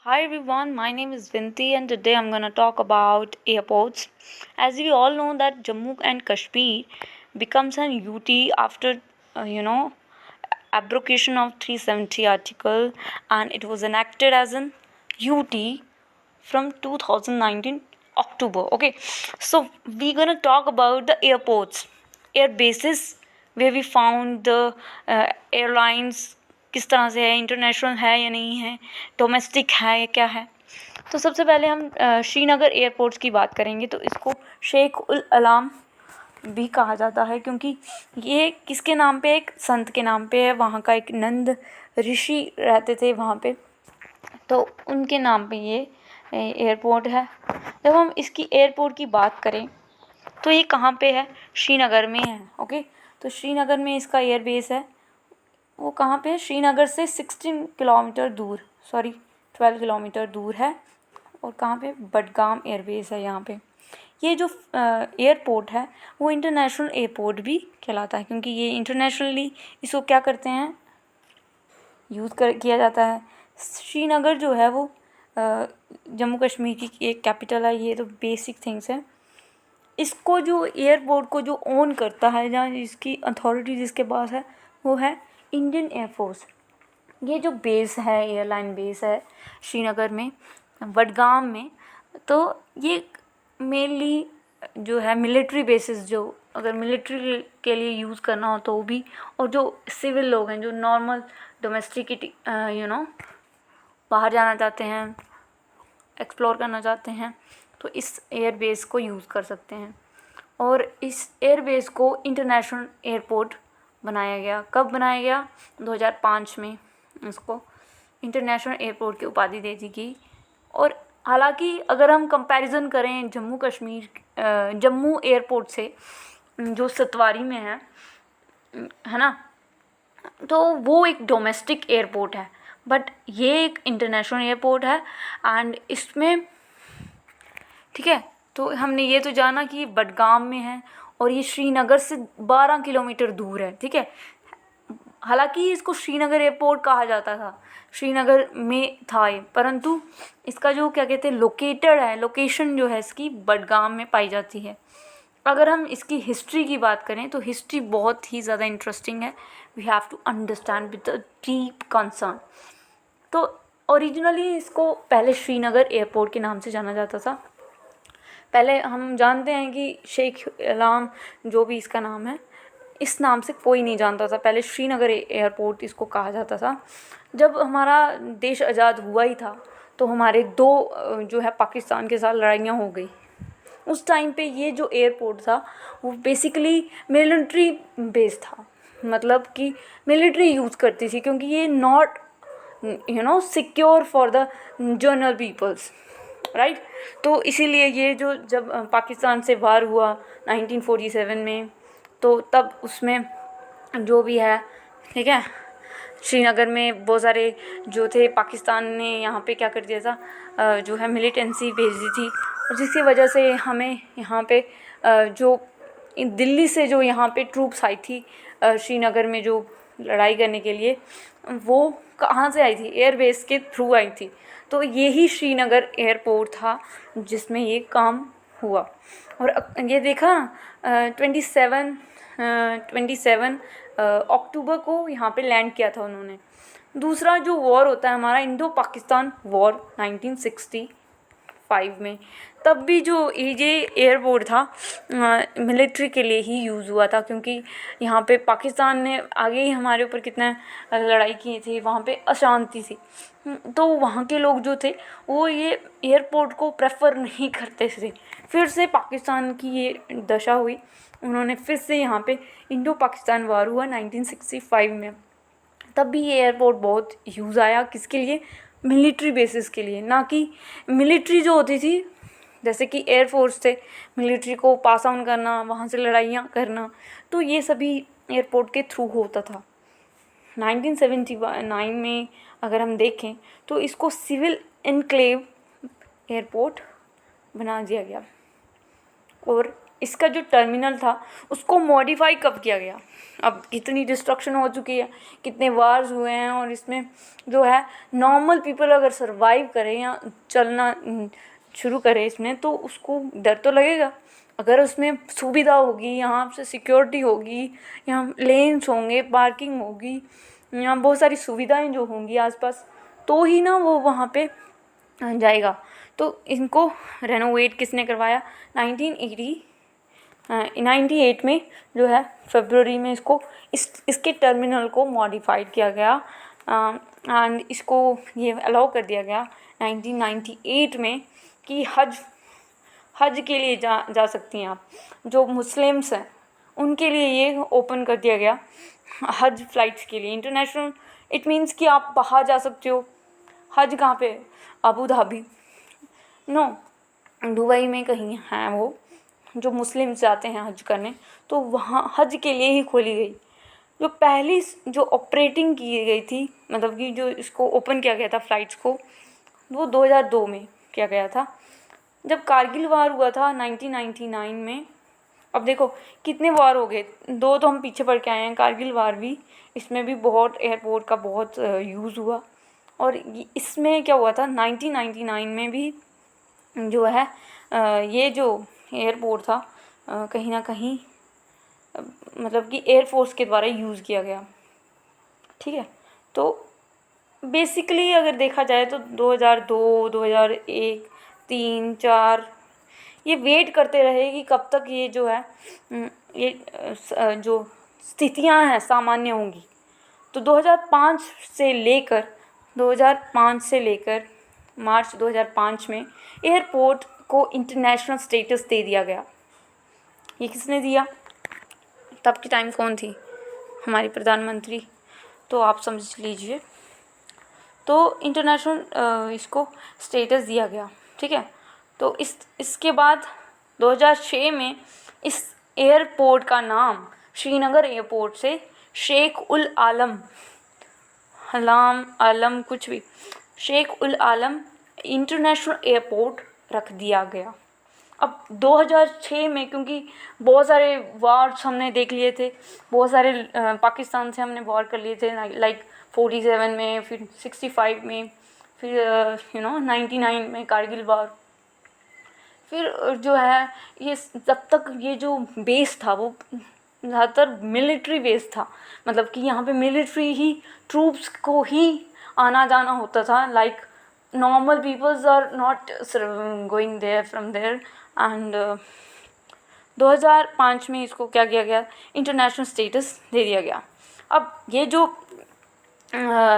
Hi everyone, my name is Vinti and today I'm going to talk about airports. As we all know that Jammu and Kashmir becomes an UT after abrogation of 370 article, and it was enacted as an UT from 2019 October. Okay, so we're going to talk about the airports, air bases where we found the airlines किस तरह से है, international है या नहीं है, domestic है या क्या है। तो सबसे पहले हम श्रीनगर एयरपोर्ट्स की बात करेंगे। तो इसको शेख उल अलाम भी कहा जाता है क्योंकि ये किसके नाम पे, एक संत के नाम पे है। वहाँ का एक नंद ऋषि रहते थे वहाँ पे, तो उनके नाम पे ये एयरपोर्ट है। जब हम इसकी एयरपोर्ट की बात करें तो ये कहाँ पे है, श्रीनगर में है। ओके, तो श्रीनगर में इसका एयर बेस है। वो कहाँ पे है, श्रीनगर से 16 किलोमीटर दूर, 12 किलोमीटर दूर है। और कहाँ पे, बडगाम एयरबेस है यहाँ पे। ये जो एयरपोर्ट है वो इंटरनेशनल एयरपोर्ट भी कहलाता है क्योंकि ये इंटरनेशनली इसको क्या करते हैं, किया जाता है। श्रीनगर जो है वो जम्मू कश्मीर की एक कैपिटल है। ये तो बेसिक थिंग्स है। इसको जो एयरपोर्ट को जो ओन करता है, जहाँ इसकी अथॉरिटी जिसके पास है, वो है इंडियन एयरफोर्स। ये जो बेस है, एयरलाइन बेस है श्रीनगर में, बडगाम में, तो ये मेनली जो है मिलिट्री बेसिस, जो अगर मिलिट्री के लिए यूज़ करना हो तो भी, और जो सिविल लोग हैं जो नॉर्मल डोमेस्टिक बाहर जाना चाहते हैं, एक्सप्लोर करना चाहते हैं, तो इस एयर बेस को यूज़ कर सकते हैं। और इस एयर बेस को इंटरनेशनल एयरपोर्ट बनाया गया। कब बनाया गया, 2005 में इसको इंटरनेशनल एयरपोर्ट की उपाधि दे दी गई। और हालांकि अगर हम कंपैरिजन करें जम्मू एयरपोर्ट से, जो सतवारी में है ना, तो वो एक डोमेस्टिक एयरपोर्ट है, बट ये एक इंटरनेशनल एयरपोर्ट है। एंड इसमें ठीक है, तो हमने ये तो जाना कि बडगाम में है और ये श्रीनगर से 12 किलोमीटर दूर है। ठीक है, हालांकि इसको श्रीनगर एयरपोर्ट कहा जाता था, श्रीनगर में था ये, परंतु इसका जो क्या कहते हैं लोकेशन जो है इसकी बडगाम में पाई जाती है। अगर हम इसकी हिस्ट्री की बात करें तो हिस्ट्री बहुत ही ज़्यादा इंटरेस्टिंग है। We have to understand with a deep concern. तो ओरिजिनली इसको पहले श्रीनगर एयरपोर्ट के नाम से जाना जाता था। पहले हम जानते हैं कि शेख अलाम, जो भी इसका नाम है, इस नाम से कोई नहीं जानता था। पहले श्रीनगर एयरपोर्ट इसको कहा जाता था। जब हमारा देश आज़ाद हुआ ही था तो हमारे दो जो है पाकिस्तान के साथ लड़ाइयाँ हो गई। उस टाइम पे ये जो एयरपोर्ट था वो बेसिकली मिलिट्री बेस था, मतलब कि मिलिट्री यूज़ करती थी क्योंकि ये not secure for the general peoples, right. तो इसीलिए ये जो जब पाकिस्तान से वार हुआ 1947 में, तो तब उसमें जो भी है, ठीक है, श्रीनगर में बहुत सारे जो थे, पाकिस्तान ने यहाँ पे क्या कर दिया था, जो है मिलिटेंसी भेज दी थी, और जिसकी वजह से हमें यहाँ पे जो दिल्ली से जो यहाँ पे ट्रूप्स आई थी श्रीनगर में जो लड़ाई करने के लिए, वो कहाँ से आई थी, एयरबेस के थ्रू आई थी। तो यही श्रीनगर एयरपोर्ट था जिसमें ये काम हुआ। और ये देखा 27 अक्टूबर को यहाँ पे लैंड किया था उन्होंने। दूसरा जो वॉर होता है हमारा, इंडो पाकिस्तान वॉर 1965 में, तब भी जो ये एयरपोर्ट था मिलिट्री के लिए ही यूज़ हुआ था क्योंकि यहाँ पे पाकिस्तान ने आगे ही हमारे ऊपर कितना लड़ाई की थी, वहाँ पे अशांति थी। तो वहाँ के लोग जो थे वो ये एयरपोर्ट को प्रेफर नहीं करते थे। फिर से पाकिस्तान की ये दशा हुई, उन्होंने फिर से यहाँ पे इंडो पाकिस्तान वार हुआ 1965 में। तब भी ये एयरपोर्ट बहुत यूज़ आया, किसके लिए, मिलिट्री बेसिस के लिए, ना कि मिलिट्री जो होती थी जैसे कि एयरफोर्स थे, मिलिट्री को पास ऑन करना, वहाँ से लड़ाइयाँ करना, तो ये सभी एयरपोर्ट के थ्रू होता था। 1979 में अगर हम देखें तो इसको सिविल एनक्लेव एयरपोर्ट बना दिया गया। और इसका जो टर्मिनल था उसको मॉडिफाई कब किया गया? अब इतनी डिस्ट्रक्शन हो चुकी है, कितने वार्स हुए हैं, और इसमें जो है नॉर्मल पीपल अगर सर्वाइव करें या चलना शुरू करे इसमें, तो उसको डर तो लगेगा। अगर उसमें सुविधा होगी, यहाँ से सिक्योरिटी होगी, यहाँ लेन्स होंगे, पार्किंग होगी, यहाँ बहुत सारी सुविधाएं जो होंगी आसपास, तो ही ना वो वहाँ पे जाएगा। तो इनको रेनोवेट किसने करवाया? 1998 में जो है फरवरी में इसके टर्मिनल को मॉडिफाइड किया गया, एंड इसको ये अलाउ कर दिया गया 1998 में कि हज के लिए जा सकती हैं आप। जो मुस्लिम्स हैं उनके लिए ये ओपन कर दिया गया हज फ्लाइट्स के लिए, इंटरनेशनल। इट मीन्स कि आप बाहर जा सकते हो। हज कहाँ पे? अबू धाबी, नो, दुबई में कहीं हैं वो, जो मुस्लिम्स जाते हैं हज करने, तो वहाँ हज के लिए ही खोली गई। जो पहली जो ऑपरेटिंग की गई थी, मतलब कि जो इसको ओपन किया गया था फ्लाइट्स को, वो 2002 में किया गया था, जब कारगिल वार हुआ था 1999 में। अब देखो कितने वार हो गए, 2 तो हम पीछे पड़ के आए हैं, कारगिल वार भी, इसमें भी बहुत एयरपोर्ट का बहुत यूज़ हुआ। और इसमें क्या हुआ था 1999 में भी जो है ये जो एयरपोर्ट था कहीं ना कहीं मतलब कि एयरफोर्स के द्वारा यूज़ किया गया, ठीक है। तो बेसिकली अगर देखा जाए तो 2002, 2001, 3, 4 ये वेट करते रहे कि कब तक ये जो है ये जो स्थितियां हैं सामान्य होंगी। तो 2005 से लेकर मार्च 2005 में एयरपोर्ट को इंटरनेशनल स्टेटस दे दिया गया। ये किसने दिया? तब की टाइम कौन थी? हमारी प्रधानमंत्री। तो आप समझ लीजिए, तो इंटरनेशनल इसको स्टेटस दिया गया, ठीक है। तो इसके बाद 2006 में इस एयरपोर्ट का नाम श्रीनगर एयरपोर्ट से शेख उल आलम कुछ भी, शेख उल आलम इंटरनेशनल एयरपोर्ट रख दिया गया। अब 2006 में क्योंकि बहुत सारे वार्स हमने देख लिए थे, बहुत सारे पाकिस्तान से हमने वॉर कर लिए थे, लाइक 47 में, फिर 65 में, फिर 99 में कारगिल वार। फिर जो है ये जब तक ये जो बेस था वो ज़्यादातर मिलिट्री बेस था, मतलब कि यहाँ पे मिलिट्री ही ट्रूप्स को ही आना जाना होता था, like normal peoples are not going there from there. And 2005 में इसको क्या किया गया? इंटरनेशनल स्टेटस दे दिया गया। अब ये जो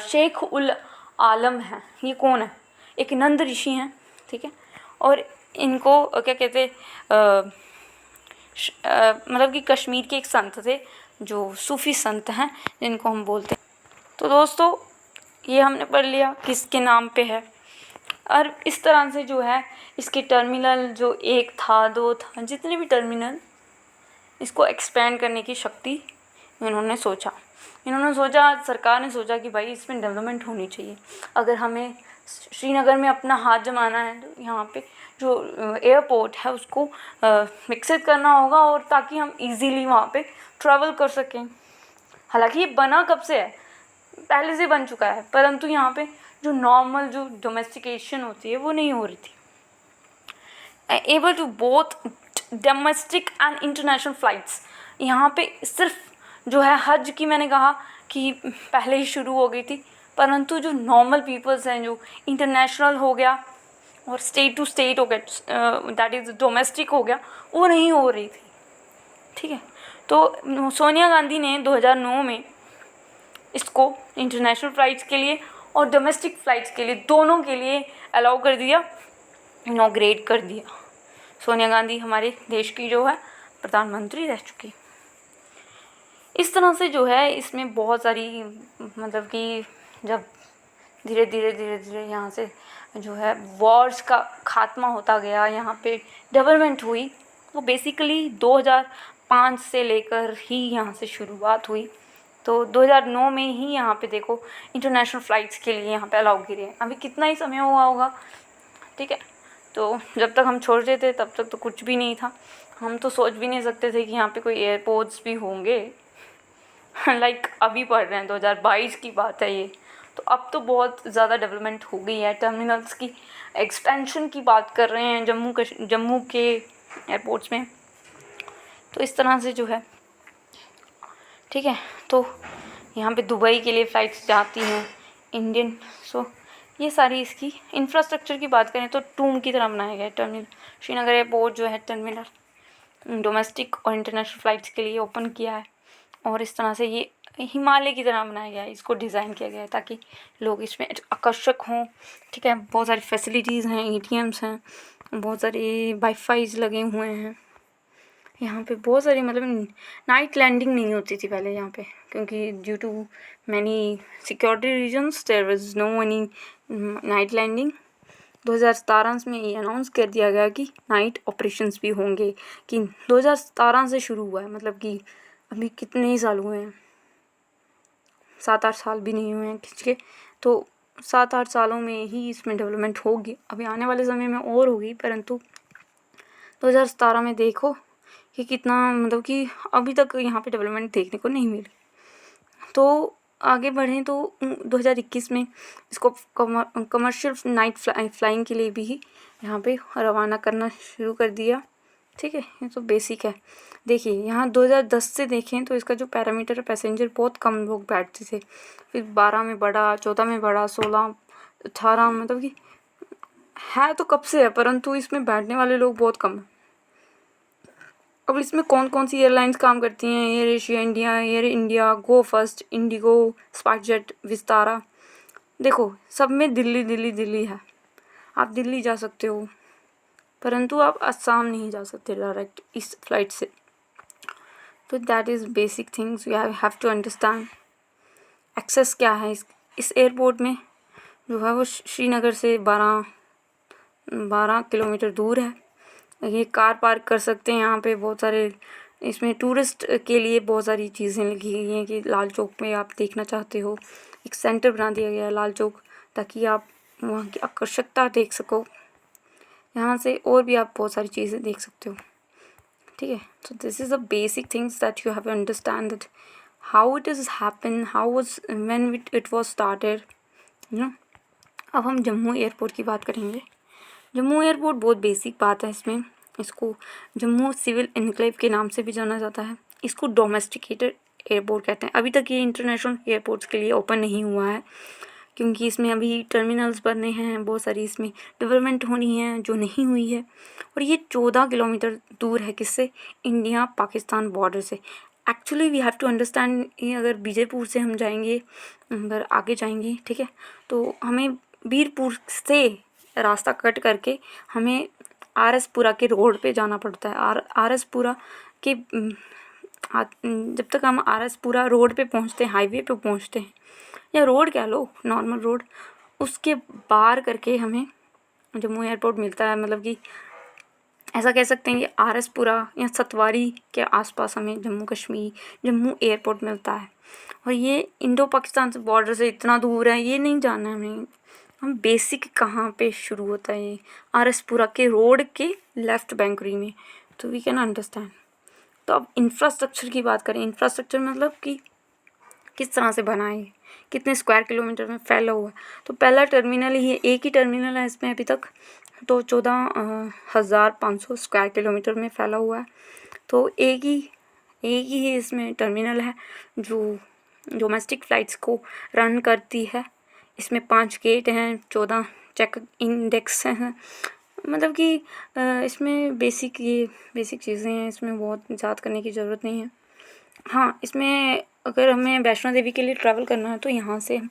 शेख उल आलम है, ये कौन है? एक नंद ऋषि हैं, ठीक है। और इनको क्या कहते, मतलब कि कश्मीर के एक संत थे, जो सूफ़ी संत हैं जिनको हम बोलते हैं। तो दोस्तों ये हमने पढ़ लिया किसके नाम पे है। और इस तरह से जो है इसके टर्मिनल जो 1 था, 2 था, जितने भी टर्मिनल, इसको एक्सपेंड करने की शक्ति इन्होंने सोचा, सरकार ने सोचा कि भाई इसमें डेवलपमेंट होनी चाहिए। अगर हमें श्रीनगर में अपना हाथ जमाना है तो यहाँ पे जो एयरपोर्ट है उसको विकसित करना होगा, और ताकि हम इजीली वहाँ पे ट्रैवल कर सकें। हालांकि ये बना कब से है? पहले से बन चुका है, परंतु यहाँ पे जो नॉर्मल जो डोमेस्टिकेशन होती है वो नहीं हो रही थी। Able to both domestic and international flights. यहाँ पे सिर्फ जो है हज की मैंने कहा कि पहले ही शुरू हो गई थी, परंतु जो नॉर्मल पीपल्स हैं, जो इंटरनेशनल हो गया और स्टेट टू स्टेट हो गया, दैट इज़ डोमेस्टिक हो गया, वो नहीं हो रही थी, ठीक है। तो सोनिया गांधी ने 2009 में इसको इंटरनेशनल फ़्लाइट्स के लिए और डोमेस्टिक फ़्लाइट्स के लिए, दोनों के लिए अलाउ कर दिया, इनॉग्रेट कर दिया। सोनिया गांधी हमारे देश की जो है प्रधानमंत्री रह चुकी। इस तरह से जो है इसमें बहुत सारी, मतलब कि जब धीरे धीरे यहाँ से जो है वॉर्स का खात्मा होता गया, यहाँ पे डेवलपमेंट हुई, तो बेसिकली 2005 से लेकर ही यहाँ से शुरुआत हुई। तो 2009 में ही यहाँ पे देखो इंटरनेशनल फ़्लाइट्स के लिए यहाँ पे अलाउ किए हैं। अभी कितना ही समय हुआ होगा, ठीक है। तो जब तक हम छोटे थे तब तक तो कुछ भी नहीं था, हम तो सोच भी नहीं सकते थे कि यहाँ पे कोई एयरपोर्ट्स भी होंगे। लाइक अभी पढ़ रहे हैं, 2022 की बात है ये। तो अब तो बहुत ज़्यादा डेवलपमेंट हो गई है, टर्मिनल्स की एक्सपेंशन की बात कर रहे हैं जम्मू के एयरपोर्ट्स में। तो इस तरह से जो है, ठीक है, तो यहाँ पे दुबई के लिए फ़्लाइट्स जाती हैं इंडियन। सो ये सारी इसकी इंफ्रास्ट्रक्चर की बात करें तो टूम की तरह बनाया गया है टर्मिनल। श्रीनगर एयरपोर्ट जो है टर्मिनल डोमेस्टिक और इंटरनेशनल फ़्लाइट्स के लिए ओपन किया है, और इस तरह से ये हिमालय की तरह बनाया गया है, इसको डिज़ाइन किया गया है ताकि लोग इसमें आकर्षक हों। ठीक है, बहुत सारी फैसिलिटीज़ हैं, ATMs हैं, बहुत सारे वाईफाईज लगे हुए हैं यहाँ पे, बहुत सारी, मतलब नाइट लैंडिंग नहीं होती थी पहले यहाँ पे, क्योंकि due to many security reasons there was no any night landing. 2017 में ये अनाउंस कर दिया गया कि नाइट ऑपरेशंस भी होंगे, कि 2017 से शुरू हुआ है, मतलब कि अभी कितने ही साल हुए हैं, 7-8 साल भी नहीं हुए हैं खिंच के। तो 7-8 सालों में ही इसमें डेवलपमेंट होगी, अभी आने वाले समय में और होगी, परंतु 2017 में देखो कि कितना, मतलब कि अभी तक यहाँ पे डेवलपमेंट देखने को नहीं मिली। तो आगे बढ़ें तो 2021 में इसको कमर्शियल नाइट फ्लाइंग के लिए भी यहाँ पे रवाना करना शुरू कर दिया। ठीक है, ये तो बेसिक है। देखिए यहाँ 2010 से देखें तो इसका जो पैरामीटर पैसेंजर बहुत कम लोग बैठते थे, फिर 12 में बढ़ा, 14 में बढ़ा, 16, 18, मतलब कि है तो कब से है, परंतु इसमें बैठने वाले लोग बहुत कम हैं। अब इसमें कौन कौन सी एयरलाइंस काम करती हैं? एयर एशिया, एयर इंडिया, गो फर्स्ट, इंडिगो, स्पाइसजेट, विस्तारा। देखो सब में दिल्ली है, आप दिल्ली जा सकते हो, परंतु आप असम नहीं जा सकते डायरेक्ट इस फ्लाइट से। तो that is basic things you have to understand. Access क्या है इस एयरपोर्ट में, जो है वो श्रीनगर से 12 किलोमीटर दूर है। ये कार पार्क कर सकते हैं यहाँ पे, बहुत सारे इसमें टूरिस्ट के लिए बहुत सारी चीज़ें लगी गई हैं कि लाल चौक में आप देखना चाहते हो, एक सेंटर बना दिया गया है लाल चौक, ताकि आप वहाँ की आकर्षकता देख सको। यहाँ से और भी आप बहुत सारी चीज़ें देख सकते हो। ठीक है, तो this is the basic things that you have to understand that how it is happen, how was when it was started, you know. अब हम जम्मू एयरपोर्ट की बात करेंगे। जम्मू एयरपोर्ट बहुत बेसिक बात है इसमें, इसको जम्मू सिविल एनक्लेव के नाम से भी जाना जाता है। इसको डोमेस्टिकेटेड एयरपोर्ट कहते हैं। अभी तक ये इंटरनेशनल एयरपोर्ट्स के लिए ओपन नहीं हुआ है, क्योंकि इसमें अभी टर्मिनल्स बनने हैं, बहुत सारी इसमें डेवलपमेंट होनी है जो नहीं हुई है। और ये 14 किलोमीटर दूर है किससे? इंडिया पाकिस्तान बॉर्डर से। Actually we have to understand, ये अगर बीजेपुर से हम जाएंगे, अगर आगे जाएंगे, ठीक है, तो हमें बीरपुर से रास्ता कट करके हमें RS पुरा के रोड पे जाना पड़ता है। RS पुरा के जब तक हम RS पुरा रोड पे पहुंचते हैं, हाईवे पे पहुंचते हैं, या रोड कह लो, नॉर्मल रोड, उसके पार करके हमें जम्मू एयरपोर्ट मिलता है। मतलब कि ऐसा कह सकते हैं कि RS पुरा या सतवारी के आसपास हमें जम्मू एयरपोर्ट मिलता है। और ये इंडो पाकिस्तान से बॉर्डर से इतना दूर है, ये नहीं जानना है हमें, हम बेसिक कहाँ पे शुरू होता है, RS पुरा के रोड के लेफ्ट बैंकरी में, तो वी कैन अंडरस्टैंड। तो अब इंफ्रास्ट्रक्चर की बात करें, इंफ्रास्ट्रक्चर मतलब कि किस तरह से बना है, कितने स्क्वायर किलोमीटर में फैला हुआ है। तो पहला टर्मिनल ही है, एक ही टर्मिनल है इसमें अभी तक, तो 14,500 स्क्वायर किलोमीटर में फैला हुआ है। तो एक ही इसमें टर्मिनल है जो डोमेस्टिक फ़्लाइट्स को रन करती है। इसमें 5 गेट हैं, 14 चेक इंडेक्स हैं, मतलब कि इसमें बेसिक चीज़ें हैं, इसमें बहुत याद करने की ज़रूरत नहीं है। हाँ, इसमें अगर हमें वैष्णो देवी के लिए ट्रैवल करना है तो यहाँ से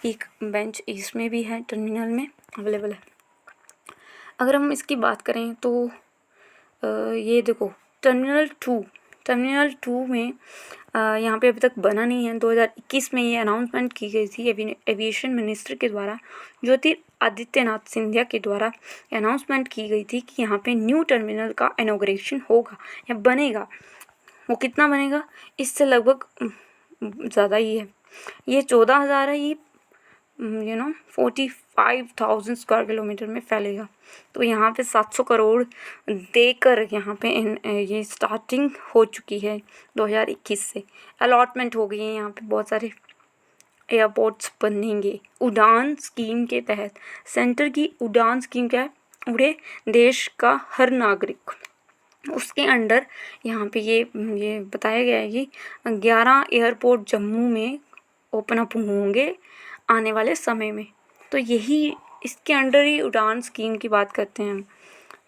एक बेंच इसमें भी है, टर्मिनल में अवेलेबल है। अगर हम इसकी बात करें तो ये देखो टर्मिनल 2 में यहाँ पे अभी तक बना नहीं है। 2021 में ये अनाउंसमेंट की गई थी एविएशन मिनिस्टर के द्वारा, ज्योतिरादित्यनाथ सिंधिया के द्वारा अनाउंसमेंट की गई थी कि यहाँ पे न्यू टर्मिनल का इनॉग्रेशन होगा या बनेगा। वो कितना बनेगा? इससे लगभग ज़्यादा ही है, ये 14,000 है, ये 45,000 स्क्वायर किलोमीटर में फैलेगा। तो यहाँ पे 700 करोड़ देकर यहाँ पे ये स्टार्टिंग हो चुकी है 2021 से। अलॉटमेंट हो गई है, यहाँ पे बहुत सारे एयरपोर्ट्स बनेंगे उड़ान स्कीम के तहत। सेंटर की उड़ान स्कीम क्या है? उड़े देश का हर नागरिक, उसके अंडर यहाँ पे ये बताया गया है कि 11 एयरपोर्ट जम्मू में ओपन अप होंगे आने वाले समय में। तो यही इसके अंडर ही उड़ान स्कीम की बात करते हैं हम।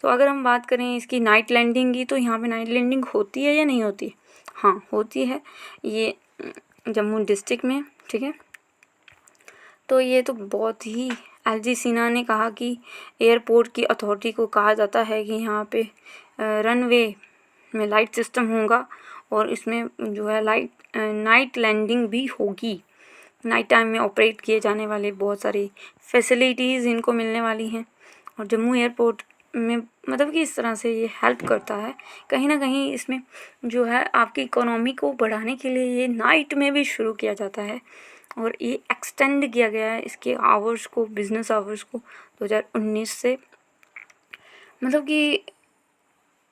तो अगर हम बात करें इसकी नाइट लैंडिंग की, तो यहाँ पे नाइट लैंडिंग होती है या नहीं होती? हाँ, होती है। ये जम्मू डिस्ट्रिक्ट में, ठीक है। तो ये तो बहुत ही एलजी सिन्हा ने कहा कि एयरपोर्ट की अथॉरिटी को कहा जाता है कि यहाँ पे रनवे में लाइट सिस्टम होगा और इसमें जो है नाइट लैंडिंग भी होगी। नाइट टाइम में ऑपरेट किए जाने वाले बहुत सारी फैसिलिटीज़ इनको मिलने वाली हैं। और जम्मू एयरपोर्ट में मतलब कि इस तरह से ये हेल्प करता है कहीं ना कहीं। इसमें जो है आपकी इकोनॉमी को बढ़ाने के लिए ये नाइट में भी शुरू किया जाता है और ये एक्सटेंड किया गया है इसके आवर्स को, बिजनेस आवर्स को 2019 से। मतलब कि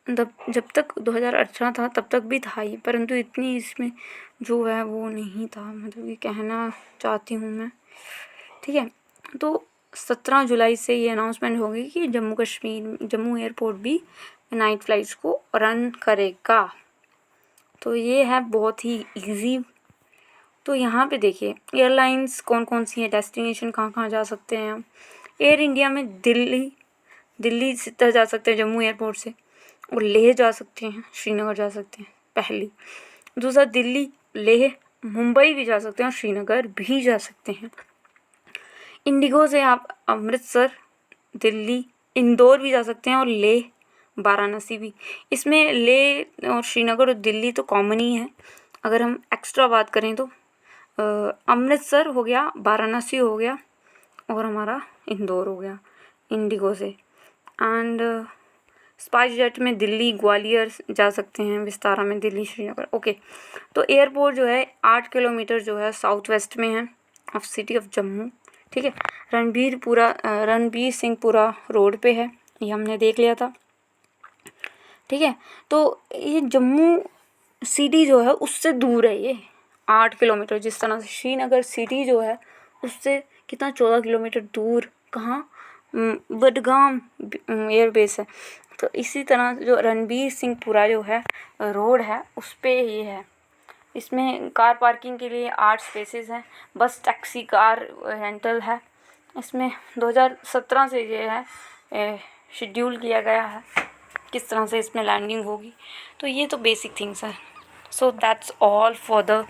जब तक 2018 था तब तक भी था ही, परंतु इतनी इसमें जो है वो नहीं था, मतलब ये कहना चाहती हूँ मैं, ठीक है। तो 17 जुलाई से ये अनाउंसमेंट होगी कि जम्मू एयरपोर्ट भी नाइट फ्लाइट्स को रन करेगा। तो ये है बहुत ही इजी। तो यहाँ पे देखिए एयरलाइंस कौन कौन सी हैं, डेस्टिनेशन कहाँ कहाँ जा सकते हैं हम। एयर इंडिया में दिल्ली से जा सकते हैं जम्मू एयरपोर्ट से, और लेह जा सकते हैं, श्रीनगर जा सकते हैं पहली। दूसरा दिल्ली, लेह, मुंबई भी जा सकते हैं और श्रीनगर भी जा सकते हैं। इंडिगो से आप अमृतसर, दिल्ली, इंदौर भी जा सकते हैं और लेह, वाराणसी भी। इसमें लेह और श्रीनगर और दिल्ली तो कॉमन ही है। अगर हम एक्स्ट्रा बात करें तो अमृतसर हो गया, वाराणसी हो गया और हमारा इंदौर हो गया इंडिगो से। एंड स्पाइस जेट में दिल्ली, ग्वालियर जा सकते हैं, विस्तारा में दिल्ली, श्रीनगर। ओके, तो एयरपोर्ट जो है 8 किलोमीटर जो है साउथ वेस्ट में है ऑफ सिटी ऑफ जम्मू, ठीक है। रणबीर सिंहपुरा रोड पे है, ये हमने देख लिया था, ठीक है। तो ये जम्मू सिटी जो है उससे दूर है, ये 8 किलोमीटर। जिस तरह से श्रीनगर सिटी जो है उससे कितना 14 किलोमीटर दूर, कहाँ, बडगाम एयरबेस है। तो इसी तरह जो रणबीर सिंहपुरा जो है रोड है उस पे ये है। इसमें कार पार्किंग के लिए 8 स्पेसेस हैं, बस टैक्सी कार रेंटल है। इसमें 2017 से ये है शेड्यूल किया गया है किस तरह से इसमें लैंडिंग होगी। तो ये तो बेसिक थिंग्स है। So that's all for the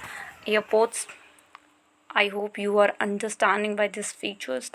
airports. I hope you are understanding by these features.